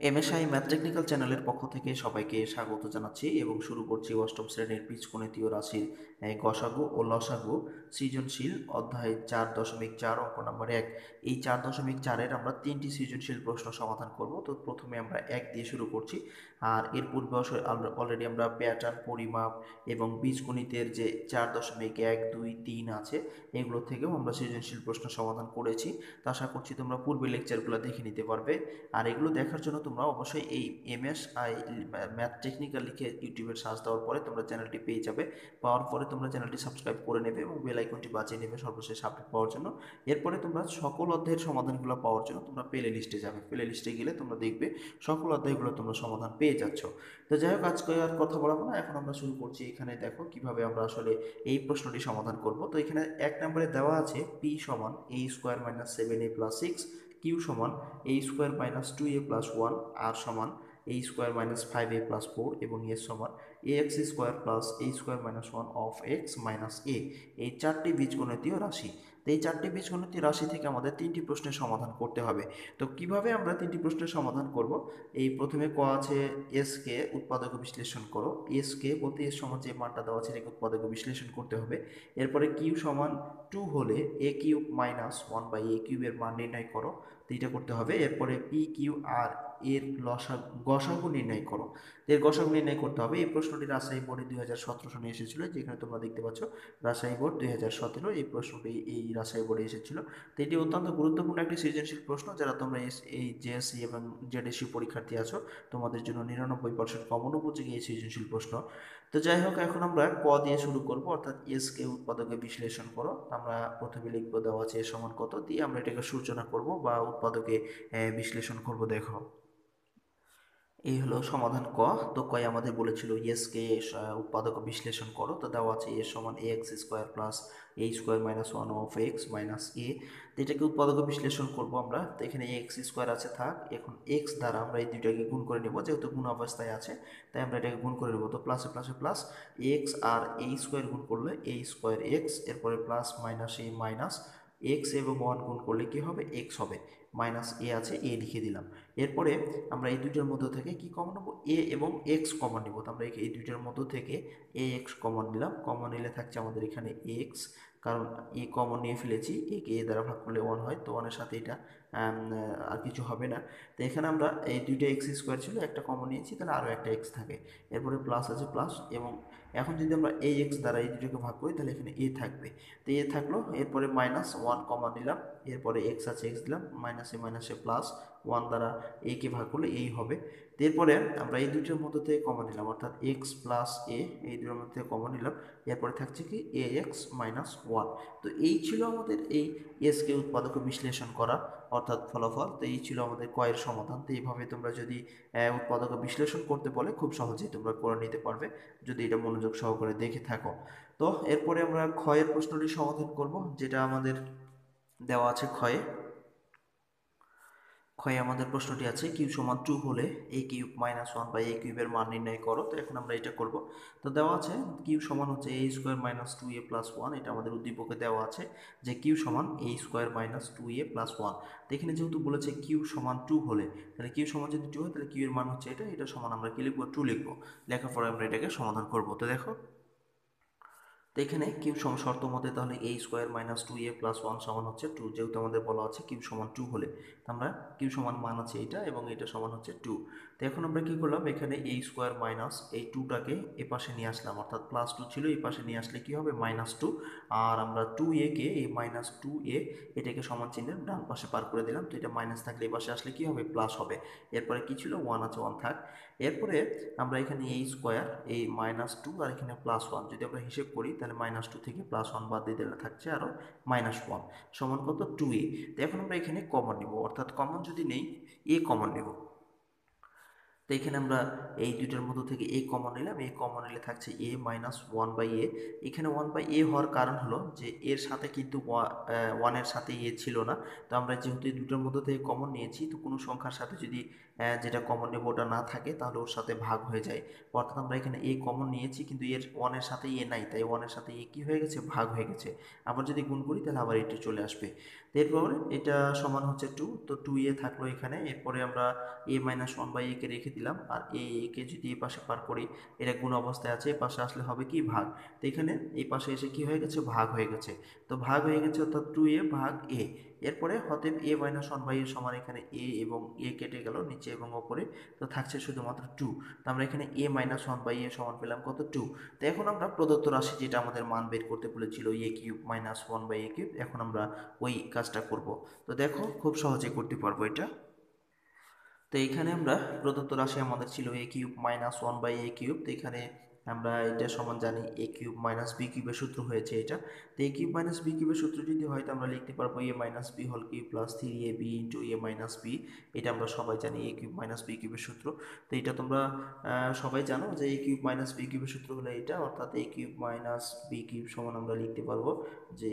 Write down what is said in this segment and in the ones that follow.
MSI math technical চ্যানেলের পক্ষ থেকে সবাইকে স্বাগত জানাচ্ছি এবং শুরু করছি অষ্টম শ্রেণীর বীজগণিতীয় রাশির গসাগু ও লসাগু সৃজনশীল অধ্যায় 4.4 অঙ্ক নম্বর 1। এই 4.4-এর আমরা 3টি সৃজনশীল প্রশ্ন সমাধান করব। তো প্রথমে আমরা 1 দিয়ে শুরু করছি। আর এর পূর্বে অলরেডি আমরা প্যাটার্ন, পরিমাপ এবং বীজগণিতের যে 4.1, 2, 3 আছে এগুলো থেকেও আমরা সৃজনশীল প্রশ্ন সমাধান করেছি। তো আশা করছি তোমরা পূর্বে লেকচারগুলো দেখে নিতে পারবে। আর এগুলো দেখার জন্য তোমরা অবশ্যই এই এমএসআই ম্যাথ টেকনিক্যাল লিখে ইউটিউবের সার্চ দেওয়ার পরে তোমরা চ্যানেলটি পেয়ে যাবে। পাওয়ার পরে তোমরা চ্যানেলটি সাবস্ক্রাইব করে নেবে এবং বেল আইকনটি বাজিয়ে নেবে সর্বশেষ আপডেট পাওয়ার জন্য। এরপরে তোমরা সকল অধ্যায়ের সমাধানগুলো পাওয়ার জন্য তোমরা প্লে লিস্টে যাবে। প্লে লিস্টে গেলে তোমরা দেখবে সকল অধ্যায়গুলো তোমরা সমাধান পেয়ে যাচ্ছ। তো যাই হোক, আজকে আর কথা বলাবো না, এখন আমরা শুরু করছি। এখানে দেখো কিভাবে আমরা আসলে এই প্রশ্নটি সমাধান করব। তো এখানে 1 নম্বরে দেওয়া আছে পি সমান a square minus 7a plus 6, Q সমান a square minus 2a plus 1, আর সমান a square minus 5a plus 4 এবং এস সমান ax square plus a square minus 1 of x minus a। এই চারটি বীজগণিতীয় রাশি। তো এই চারটি বীজগণিতীয় রাশি থেকে আমাদের 3টি প্রশ্নের সমাধান করতে হবে। তো কিভাবে আমরা 3টি প্রশ্নের সমাধান করব? এই প্রথমে ক আছে এস কে উৎপাদক বিশ্লেষণ করো। এস কে বলতে এস সমান যে মানটা দেওয়া আছে এটাকে উৎপাদক বিশ্লেষণ করতে হবে। এরপরে কিউ সমান 2 হলে এ কিউব মাইনাস 1 বাই এ কিউবের মান নির্ণয় করো। তো এটা করতে হবে। এরপরে পি কিউ আর এর গসাগু নির্ণয় করো। এর গসাগু নির্ণয় করতে হবে। এই প্রশ্নটি রাজশাহী বোর্ডে 2017 সালে এসেছিল, যেখানে তোমরা দেখতে পাচ্ছ রাজশাহী বোর্ড 2017 এই প্রশ্নটি এই রাজশাহী বোর্ডে এসেছিল। তো এটি অত্যন্ত গুরুত্বপূর্ণ একটি সৃজনশীল প্রশ্ন। যারা তোমরা এই জেএসসি এবং জেডিসি পরীক্ষার্থী আছো তোমাদের জন্য 99% কমন উপযোগী এই সৃজনশীল প্রশ্ন। তো যাই হোক, এখন আমরা ক দিয়ে শুরু করব, অর্থাৎ এস কে উৎপাদকে বিশ্লেষণ করো। আমরা প্রথমে লিখবো দেওয়া আছে এ সমান কত দিয়ে আমরা এটাকে সূচনা করব বা উৎপাদকে বিশ্লেষণ করব। দেখো, এই হলো সমাধান ক। তো কয় আমাদের বলেছিল এস কে উৎপাদক বিশ্লেষণ করো। তো দেওয়া আছে এ সমান A X square plus A square minus 1 of X minus A. তো এটাকে উৎপাদক বিশ্লেষণ করব আমরা। তো এখানে এক্স স্কোয়ার আছে থাক, এখন এক্স দ্বারা আমরা এই দুইটাকে গুণ করে নেব, যেহেতু গুণ অবস্থায় আছে তাই আমরা এটাকে গুণ করে নেব। তো প্লাসে প্লাসে প্লাস এক্স আর এ স্কোয়ার গুণ করলে এ স্কোয়ার এক্স, এরপরে plus minus A minus x এবং 1 গুণ করলে কি হবে, এক্স হবে। মাইনাস এ আছে, এ লিখে দিলাম। এরপরে আমরা এই দুইটার মধ্য থেকে কি কমন নেবো, এ এবং এক্স কমন নেব। তো আমরা এই দুইটার মধ্য থেকে এ এক্স কমন নিলাম। কমন নিলে থাকছে আমাদের এখানে এক্স, কারণ এ কমন নিয়ে ফেলেছি, একে এ দ্বারা ভাগ করলে 1 হয়, তো 1-এর সাথে এটা আর কিছু হবে না। তো এখানে আমরা এই দুইটা এক্স স্কোয়ার ছিল, একটা কমন নিয়েছি, তাহলে আরও একটা এক্স থাকে। এরপরে প্লাস আছে প্লাস, এবং এখন যদি আমরা এই এক্স দ্বারা এই দুটোকে ভাগ করি তাহলে এখানে এ থাকবে। তো এ থাকলো, এরপরে মাইনাস 1 কমন নিলাম, এরপরে এক্স আছে এক্স দিলাম, মাইনাসে মাইনাসে প্লাস 1 দ্বারা এ কে ভাগ করলে এই হবে। এরপরে আমরা এই দুইটার মধ্যে থেকে কমন নিলাম, অর্থাৎ এক্স প্লাস এ, এই দুটোর মধ্যে থেকে কমন নিলাম। এরপরে থাকছে কি এ এক্স মাইনাস 1। তো এই ছিল আমাদের এই এসকে উৎপাদক বিশ্লেষণ করা, অর্থাৎ ফলাফল। তো এই ছিল আমাদের কয়ের সমাধান। তো এইভাবে তোমরা যদি উৎপাদক বিশ্লেষণ করতে বলে খুব সহজেই তোমরা করে নিতে পারবে যদি এটা মনোযোগ সহকারে দেখে থাকো। তো এরপরে আমরা ক্ষয়ের প্রশ্নটি সমাধান করব, যেটা আমাদের দেওয়া আছে ক্ষয়ে। ক্ষয়ে আমাদের প্রশ্নটি আছে কিউ সমান 2 হলে এ কিউব মাইনাস 1 বাই এ কিউবের মান নির্ণয় করো। তো এখন আমরা এটা করব। তো দেওয়া আছে কিউ সমান হচ্ছে এ স্কোয়ার মাইনাস 2a প্লাস 1। এটা আমাদের উদ্দীপকে দেওয়া আছে যে কিউ সমান এ স্কোয়ার মাইনাস 2a প্লাস 1। তো এখানে যেহেতু বলেছে কিউ সমান 2 হলে, তাহলে কিউ সমান যদি 2 হয় তাহলে কিউ এর মান হচ্ছে এটা, এটা সমান আমরা কি লিখবো, 2 লিখবো। লেখার পরে আমরা এটাকে সমাধান করব। তো দেখো, তো এখানে কিউ সম শর্ত মতে তাহলে এ স্কোয়ার মাইনাস 2a প্লাস 1 সমান হচ্ছে 2, যেহেতু আমাদের বলা আছে কিউ সমান 2 হলে। আমরা কিউ সমান মান আছে এটা এবং এটা সমান হচ্ছে 2। তো এখন আমরা কি করলাম, এখানে এ স্কোয়ার মাইনাস এই 2টাকে এ পাশে নিয়ে আসলাম, অর্থাৎ প্লাস 2 ছিল, এই পাশে নিয়ে আসলে কি হবে, মাইনাস 2। আর আমরা 2a কে এই মাইনাস 2a এটাকে সমান চিহ্নের ডান পাশে পার করে দিলাম। তো এটা মাইনাস থাকলে এই পাশে আসলে কি হবে, প্লাস হবে। এরপরে কি ছিল, 1 আছে, 1 থাক। এরপরে আমরা এখানে এই স্কোয়ার এই মাইনাস 2 আর এখানে প্লাস 1 যদি আমরা হিসেব করি তাহলে মাইনাস 2 থেকে প্লাস 1 বাদ দিয়ে দিলে থাকছে আরও মাইনাস 1 সমান কত, 2a। তো এখন আমরা এখানে কমন নিব, অর্থাৎ কমন যদি নেই এ কমন নেব। তো এখানে আমরা এই দুইটার মধ্যে থেকে এ কমন নিলাম, এ কমন নিলে থাকছে এ মাইনাস 1 বাই এ। এখানে 1 বাই এ হওয়ার কারণ হলো যে এর সাথে কিন্তু 1-এর সাথে এ ছিল না। তো আমরা যেহেতু এই দুটোর মধ্যে থেকে কমন নিয়েছি, তো কোনো সংখ্যার সাথে যদি যেটা কমন নেব ওটা না থাকে তাহলে ওর সাথে ভাগ হয়ে যায়। অর্থাৎ আমরা এখানে এ কমন নিয়েছি কিন্তু এর 1-এর সাথে এ নাই, তাই 1-এর সাথে এ কি হয়ে গেছে, ভাগ হয়ে গেছে। আবার যদি গুণ করি তাহলে আবার এটা চলে আসবে। এরপর এটা সমান হচ্ছে 2, তো 2a থাকলো এখানে। এরপরে আমরা a minus one by a কে রেখে দিলাম, আর কে যদি এই পাশে পার করি, এটা গুণ অবস্থায় আছে, এই পাশে আসলে হবে কি ভাগ। তো এখানে এই পাশে এসে কি হয়ে গেছে, ভাগ হয়ে গেছে। তো ভাগ হয়ে গেছে অর্থাৎ 2a ভাগ a। এরপরে অতএব a minus one by a সমান, এখানে a এবং a কেটে গেল নিচে এবং ওপরে, তো থাকছে শুধুমাত্র 2। তো আমরা এখানে a minus one by a সমান পেলাম কত, 2। তো এখন আমরা প্রদত্ত রাশি যেটা আমাদের মান বের করতে বলেছিল a cube minus one by a cube, এখন আমরা ওই কাজটা করব। তো দেখো খুব সহজে করতে পারবো এটা। তো এখানে আমরা প্রদত্ত রাশি আমাদের ছিল A cube minus one by A cube. তো এখানে আমরা এটা সমান জানি এ কিউব মাইনাস বি কিউবের সূত্র হয়েছে এটা। তো এ কিউব মাইনাস বি কিউবের সূত্র যদি হয়, তো আমরা লিখতে পারবো A minus B whole cube plus three A B into A minus B. এটা আমরা সবাই জানি এ কিউব মাইনাস বি কিউবের সূত্র। তো এটা তোমরা সবাই জানো যে এ কিউব মাইনাস বি কিউবের সূত্র হলো এটা, অর্থাৎ A cube minus B cube সমান আমরা লিখতে পারবো যে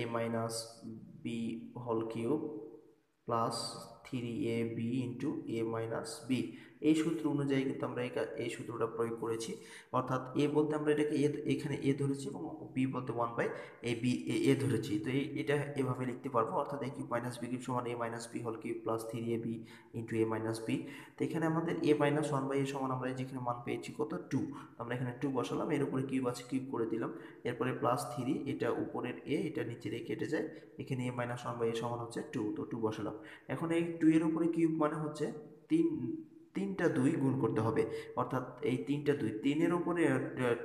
A minus B whole cube plus three A B into A minus B. এই সূত্র অনুযায়ী কিন্তু আমরা এই সূত্রটা প্রয়োগ করেছি। অর্থাৎ এ বলতে আমরা এটাকে এখানে এ ধরেছি, এবং বি বলতে one by A B A ধরেছি। তো এটা এভাবে লিখতে পারবো, অর্থাৎ A cube minus B cube সমান A minus B whole cube plus three A B into A minus B. তো এখানে আমাদের A minus one by A সমান আমরা যেখানে মান পেয়েছি কত, 2। আমরা এখানে 2 বসালাম, এর উপরে কিউব আছে কিউব করে দিলাম। এরপরে প্লাস থ্রি, এটা উপরের এ, এটা নিচের এ কেটে যায়, এখানে এ মাইনাস ওয়ান বাই এ সমান হচ্ছে 2, তো 2 বসালাম। এখন এই 2 এর উপরে কিউব মানে হচ্ছে তিনটা 2 গুণ করতে হবে, অর্থাৎ এই তিনটা 2, 3 এর উপরে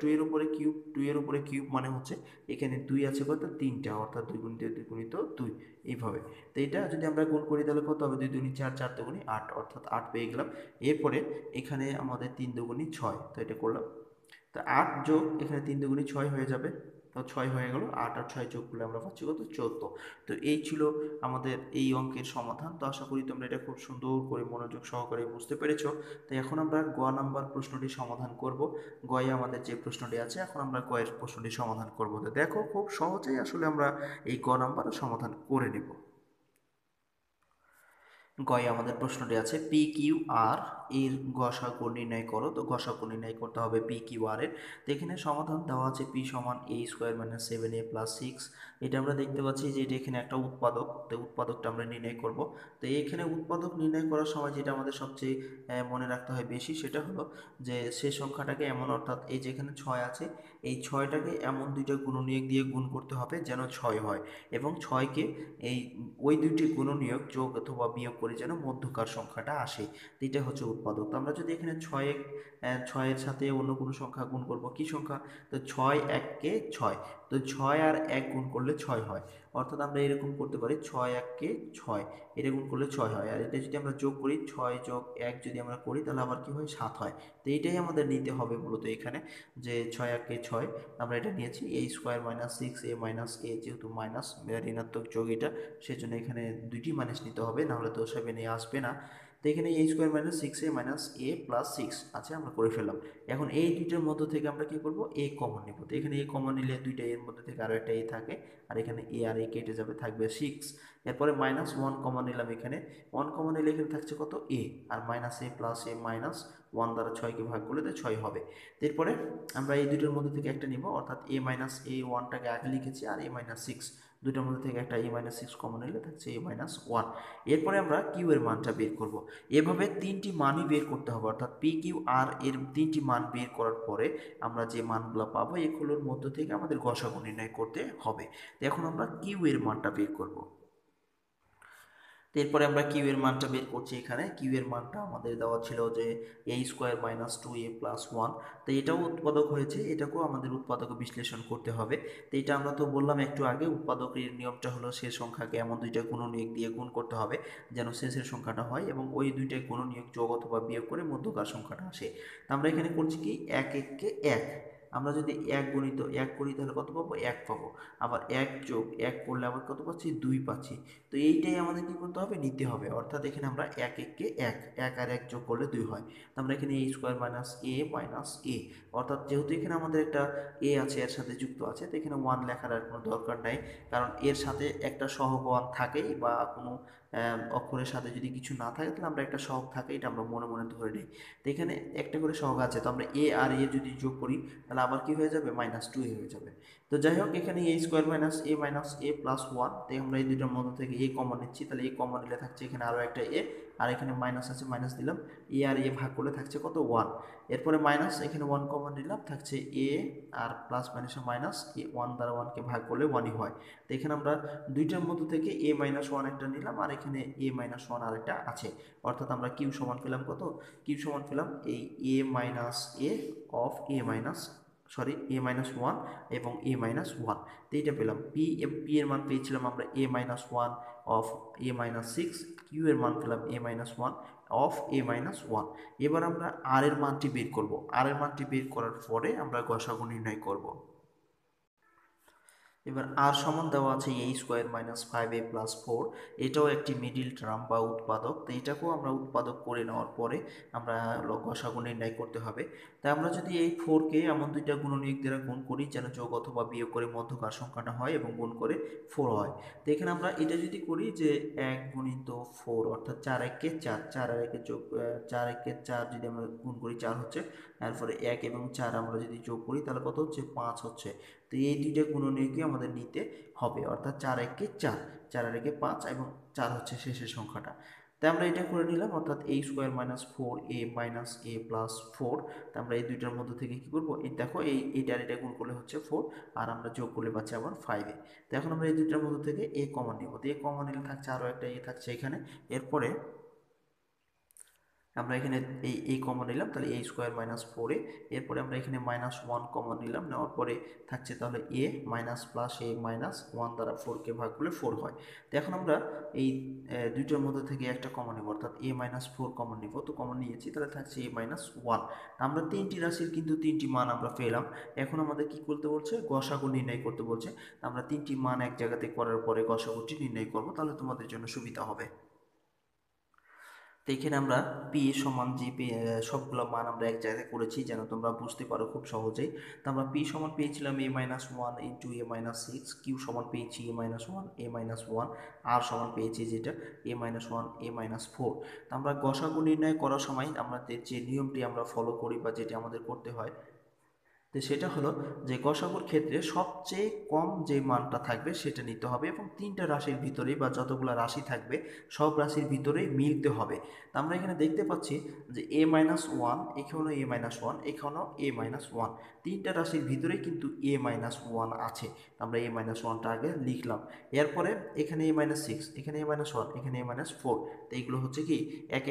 2 এর উপরে কিউব, 2 এর উপরে কিউব মানে হচ্ছে এখানে 2 আছে কত, তিনটা, অর্থাৎ 2 গুণিত 2 গুণিত 2, এইভাবে। তো এটা যদি আমরা গুণ করি তাহলে কত হবে, 2 দুগুণি 4, 4 দুগুণি 8, অর্থাৎ 8 পেয়ে গেলাম। এরপরে এখানে আমাদের 3 দুগুণি 6, তো এটা করলাম। তো 8 যোগ এখানে 3 দুগুণি 6 হয়ে যাবে, তো 6 হয়ে গেল, 8 আর 6 যোগ করলে আমরা পাচ্ছি কত, 14। তো এই ছিল আমাদের এই অঙ্কের সমাধান। তো আশা করি তোমরা এটা খুব সুন্দর করে মনোযোগ সহকারে বুঝতে পেরেছো। তো এখন আমরা গ নাম্বার প্রশ্নটি সমাধান করব। গয়ে আমাদের যে প্রশ্নটি আছে, এখন আমরা গয়ের প্রশ্নটি সমাধান করব। তো দেখো খুব সহজেই আসলে আমরা এই গ নাম্বারও সমাধান করে নেব। গয়ে আমাদের প্রশ্নটি আছে পি কিউ আর এর গসাগু নির্ণয় করো। তো গসাগু নির্ণয় করতে হবে পি কিউ আর এর। তো এখানে সমাধান দেওয়া আছে পি সমান এ স্কোয়ার মাইনাস সেভেন এ প্লাস সিক্স। এটা আমরা দেখতে পাচ্ছি যে এটা এখানে একটা উৎপাদক, তো উৎপাদকটা আমরা নির্ণয় করব। তো এখানে উৎপাদক নির্ণয় করার সময় যেটা আমাদের সবচেয়ে মনে রাখতে হয় বেশি, সেটা হলো যে সে সংখ্যাটাকে এমন, অর্থাৎ এই যেখানে 6 আছে, এই 6টাকে এমন দুইটা গুণনীয়ক দিয়ে গুণ করতে হবে যেন 6 হয়, এবং 6কে এই ওই দুইটি গুণনীয়ক যোগ অথবা বিয়োগ করে যেন মধ্যকার সংখ্যাটা আসে। তো এটা হচ্ছে উৎপাদক। তো আমরা যদি এখানে 6-এর সাথে অন্য কোনো সংখ্যা গুণ করব, কি সংখ্যা, তো 6 1-কে 6, তো 6 আর 1 গুণ করলে 6 হয়। অর্থাৎ আমরা এরকম করতে পারি 6 1-কে 6, এটা গুণ করলে 6 হয়। আর এটা যদি আমরা যোগ করি, 6 যোগ 1 যদি আমরা করি, তাহলে আবার কি হয়, 7 হয়। তো এইটাই আমাদের নিতে হবে মূলত এখানে, যে 6 1-কে 6, আমরা এটা নিয়েছি এ স্কোয়ার মাইনাস সিক্স এ মাইনাস এ, যেহেতু মাইনাস ঋণাত্মক যোগ এটা, সেজন্য এখানে দুইটি মাইনাস নিতে হবে, নাহলে তো 7 এ আসবে না। তো এখানে এ স্কোয়ার মাইনাস সিক্স এ মাইনাস এ প্লাস সিক্স আছে, আমরা করে ফেললাম। এখন এই দুইটার মধ্য থেকে আমরা কি করব, এ কমন নেব। তো এখানে এ কমন নিলে দুইটা এর মধ্যে থেকে আরও একটা এ থাকে, আর এখানে এ আর এ কেটে যাবে, থাকবে সিক্স। এরপরে মাইনাস ওয়ান কমন নিলাম, এখানে ওয়ান কমন নিলে এখানে থাকছে কত, এ, আর মাইনাস এ প্লাস এ মাইনাস ওয়ান দ্বারা 6কে ভাগ করলে তো 6 হবে। এরপরে আমরা এই দুটোর মধ্যে থেকে একটা নিব, অর্থাৎ এ মাইনাস এ ওয়ানটাকে আগে লিখেছি, আর এ মাইনাস সিক্স, দুটোর মধ্যে থেকে একটা এ মাইনাস সিক্স কমন নিলে থাকছে এ মাইনাস ওয়ান। এরপরে আমরা কিউ এর মানটা বের করব। এভাবে তিনটি মানই বের করতে হবে, অর্থাৎ পি কিউ আর এর তিনটি মান বের করার পরে আমরা যে মানগুলো পাবো, এগুলোর মধ্য থেকে আমাদের গসাগু নির্ণয় করতে হবে। এখন আমরা কিউ এর মানটা বের করব। তো এরপরে আমরা কিউ এর মানটা বের করছি। এখানে কিউ এর মানটা আমাদের দেওয়া ছিল যে এ স্কোয়ার মাইনাস টু এ প্লাস ওয়ান। তো এটাও উৎপাদক হয়েছে, এটাকেও আমাদের উৎপাদক বিশ্লেষণ করতে হবে। তো এটা আমরা তো বললাম একটু আগে, উৎপাদকের নিয়মটা হলো শেষ সংখ্যাকে এমন দুইটা গুণনীয়ক দিয়ে গুণ করতে হবে যেন শেষের সংখ্যাটা হয়, এবং ওই দুইটা গুণনীয়ক যোগ অথবা বিয়োগ করে মধ্যকার সংখ্যাটা আসে। তো আমরা এখানে করছি কি, এক এককে এক, আমরা যদি এক গুণিত এক করি তাহলে কত পাবো, এক পাবো। আবার এক যোগ এক করলে আবার কত পাচ্ছি, দুই পাচ্ছি। তো এইটাই আমাদের কি করতে হবে, নিতে হবে। অর্থাৎ এখানে আমরা এক এককে এক, এক আর এক যোগ করলে দুই হয়। তো আমরা এখানে এ স্কোয়ার মাইনাস এ, অর্থাৎ যেহেতু এখানে আমাদের একটা এ আছে, এর সাথে যুক্ত আছে, তো এখানে ওয়ান লেখার আর কোনো দরকার নাই, কারণ এর সাথে একটা সহগ ওয়ান থাকেই, বা কোনো অক্ষরের সাথে যদি কিছু না থাকে তাহলে আমরা একটা সহগ থাকে এটা আমরা মনে মনে ধরে নিই। তো এখানে একটা করে সহগ আছে, তো আমরা এ আর এ যদি যোগ করি তাহলে আবার কি হয়ে যাবে, -2 হয়ে যাবে। তো যাই হোক এখানে এ স্কোয়ার মাইনাস এ প্লাস 1, তো আমরা এই দুইটার মধ্যে থেকে এ কমন নিচ্ছি, তাহলে এ কমন নিলে থাকছে এখানে আরও একটা এ, আর এখানে মাইনাস আছে মাইনাস দিলাম, এ আর এ ভাগ করলে থাকছে কত 1, এরপরে মাইনাস এখানে 1 কমন নিলাম, থাকছে এ আর প্লাস মাইনাসে মাইনাস, এ 1 দ্বারা 1কে ভাগ করলে 1ই হয়। তো এখানে আমরা দুইটার মধ্যে থেকে এ মাইনাস 1 একটা নিলাম আর এখানে এ মাইনাস 1 আরেকটা আছে, অর্থাৎ আমরা কিউ সমান পেলাম কত, কিউ সমান পেলাম এই A minus A of A minus A minus 1 এবং এ মাইনাস 1। তো এইটা পেলাম পি এর মান পেয়েছিলাম আমরা A minus 1 of A minus 6, Q এর মান পেলাম A minus 1 of A minus 1। এবার আমরা আর এর মানটি বের করব, আর এর মানটি বের করার পরে আমরা গসাগু নির্ণয় করব। এবার আর সমান দেওয়া আছে এ স্কোয়ার মাইনাস 5a প্লাস 4, এটাও একটি মিডিল টার্ম বা উৎপাদক, তো এটাকেও আমরা উৎপাদক করে নেওয়ার পরে আমরা গসাগু নির্ণয় করতে হবে। তাই আমরা যদি এই 4কে এমন দুইটা গুণনীয়ক দ্বারা গুণ করি যেন যোগ অথবা বিয়োগ করে মধ্যকার সংখ্যাটা হয় এবং গুণ করে 4 হয়। তো এখানে আমরা এটা যদি করি যে 1 গুণিত 4 অর্থাৎ 4 একে 4, 4 আর একে যোগ 4 একে 4 যদি আমরা গুণ করি 4 হচ্ছে, তারপরে 1 এবং 4 আমরা যদি যোগ করি তাহলে কত হচ্ছে 5 হচ্ছে। তো এই দুইটা গুণনীয়কই আমাদের নিতে হবে, অর্থাৎ 4 একে 4, 4 আর একে 5 এবং 4 হচ্ছে শেষের সংখ্যাটা। তাই আমরা এটা করে নিলাম, অর্থাৎ a square minus 4a minus a plus 4। তো আমরা এই দুইটার মধ্যে থেকে কি করবো, এই দেখো এইটার এটা গুণ করলে হচ্ছে 4 আর আমরা যোগ করলে পাচ্ছি আবার 5a। তো এখন আমরা এই দুইটার মধ্যে থেকে a কমন নিব, তো a কমন নিলে থাকছে আরও একটা a থাকছে এখানে, এরপরে আমরা এখানে এই কমন নিলাম, তাহলে এ স্কোয়ার মাইনাস 4a, এরপরে আমরা এখানে -1 কমন নিলাম, নেওয়ার পরে থাকছে তাহলে এ মাইনাস প্লাস এ মাইনাস 1 দ্বারা 4কে ভাগ করলে 4 হয়। তো এখন আমরা এই দুইটার মধ্যে থেকে একটা কমন নিব, অর্থাৎ a-4 কমন নিব, তো কমন নিয়েছি তাহলে থাকছে a-1। আমরা তিনটি রাশির কিন্তু তিনটি মান আমরা পেলাম। এখন আমাদের কি করতে বলছে, গসাগু নির্ণয় করতে বলছে। আমরা তিনটি মান এক জায়গাতে করার পরে গসাগুটি নির্ণয় করব, তাহলে তোমাদের জন্য সুবিধা হবে। তো এখানে আমরা পি সমান জি সবগুলো মান আমরা এক জায়গায় করেছি যেন তোমরা বুঝতে পারো খুব সহজেই। তো আমরা পি সমান পেয়েছিলাম a-1 ইন্টু a-6, কিউ সমান পেয়েছি a-1 a-1, আর সমান পেয়েছি যেটা a-1 a-4। তো আমরা গসাগু নির্ণয় করার সময় আমাদের যে নিয়মটি আমরা ফলো করি বা যেটি আমাদের করতে হয়, তো সেটা হলো যে গসাগুর ক্ষেত্রে সবচেয়ে কম যে মানটা থাকবে সেটা নিতে হবে এবং তিনটা রাশির ভিতরেই বা যতগুলো রাশি থাকবে সব রাশির ভিতরেই মিলতে হবে। তো আমরা এখানে দেখতে পাচ্ছি যে a-1 এখানেও a-1 এখানেও a-1, তিনটা রাশির ভিতরেই কিন্তু a-1 আছে। তো আমরা a-1টা আগে লিখলাম, এরপরে এখানে a-6, এখানে a-1, এখানে a-4। তো এইগুলো হচ্ছে কি এক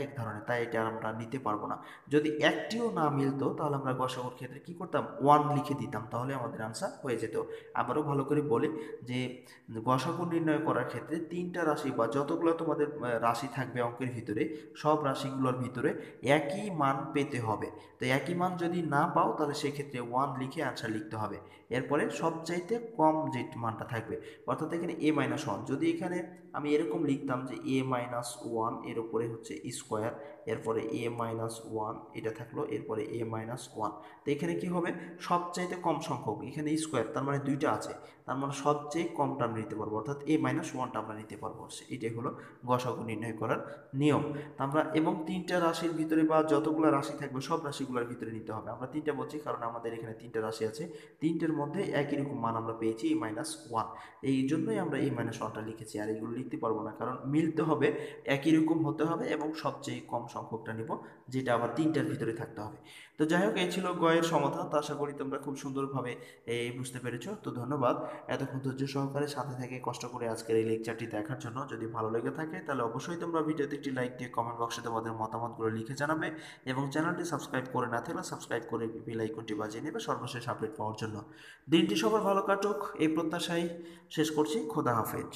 এক ধরনের, তাই এটা আমরা নিতে পারবো না। যদি একটিও না মিলতো তাহলে আমরা গসাগুর ক্ষেত্রে কি করতাম, 1 লিখে দিতাম, তাহলে আমাদের আনসার হয়ে যেত। আবারও ভালো করে বলি যে গসাগু নির্ণয় করার ক্ষেত্রে তিনটা রাশি বা যতগুলো তোমাদের রাশি থাকবে অঙ্কের ভিতরে সব রাশিগুলোর ভিতরে একই মান পেতে হবে। তো একই মান যদি না পাও তাহলে সেক্ষেত্রে 1 লিখে আনসার লিখতে হবে। এরপরে সবচাইতে কম যে মানটা থাকবে, অর্থাৎ এখানে a-1, যদি এখানে আমি এরকম লিখতাম যে a-1 এর উপরে হচ্ছে স্কোয়ার, এরপরে a-1 এটা থাকলো, এরপরে a-1। তো এখানে কি হবে, সবচাইতে কম সংখ্যক, এখানে স্কোয়ার তার মানে দুইটা আছে, তার মানে সবচেয়ে কমটা আমরা নিতে পারবো, অর্থাৎ a-1টা আমরা নিতে পারবো। এটাই হলো গসাগু নির্ণয় করার নিয়ম। আমরা এবং তিনটা রাশির ভিতরে বা যতগুলো রাশি থাকবে সব রাশিগুলোর ভিতরে নিতে হবে। আমরা তিনটা বলছি কারণ আমাদের এখানে তিনটা রাশি আছে, তিনটের মধ্যে একই রকম মান আমরা পেয়েছি a-1, এই জন্যই আমরা a-1টা লিখেছি। আর এগুলো লিখতে পারবো না কারণ মিলতে হবে, একই রকম হতে হবে এবং সবচেয়ে কম সংখ্যকটা নিব, যেটা আবার তিনটার ভিতরে থাকতে হবে। তো যাই হোক, এই ছিল গয়ের সমাধান। তো আশা করি তোমরা খুব সুন্দরভাবে বুঝতে পেরেছো। তো ধন্যবাদ এতক্ষণ ধৈর্য সহকারে সাথে থেকে কষ্ট করে আজকের এই লেকচারটি দেখার জন্য। যদি ভালো লেগে থাকে তাহলে অবশ্যই তোমরা ভিডিওতে একটি লাইক দিয়ে কমেন্ট বক্সে তোমাদের মতামতগুলো লিখে জানাবে এবং চ্যানেলটি সাবস্ক্রাইব করে না থাকলে সাবস্ক্রাইব করে বেল আইকনটি বাজিয়ে নেবে সর্বশেষ আপডেট পাওয়ার জন্য। দিনটি সবার ভালো কাটুক এই প্রত্যাশায় শেষ করছি। খোদা হাফেজ।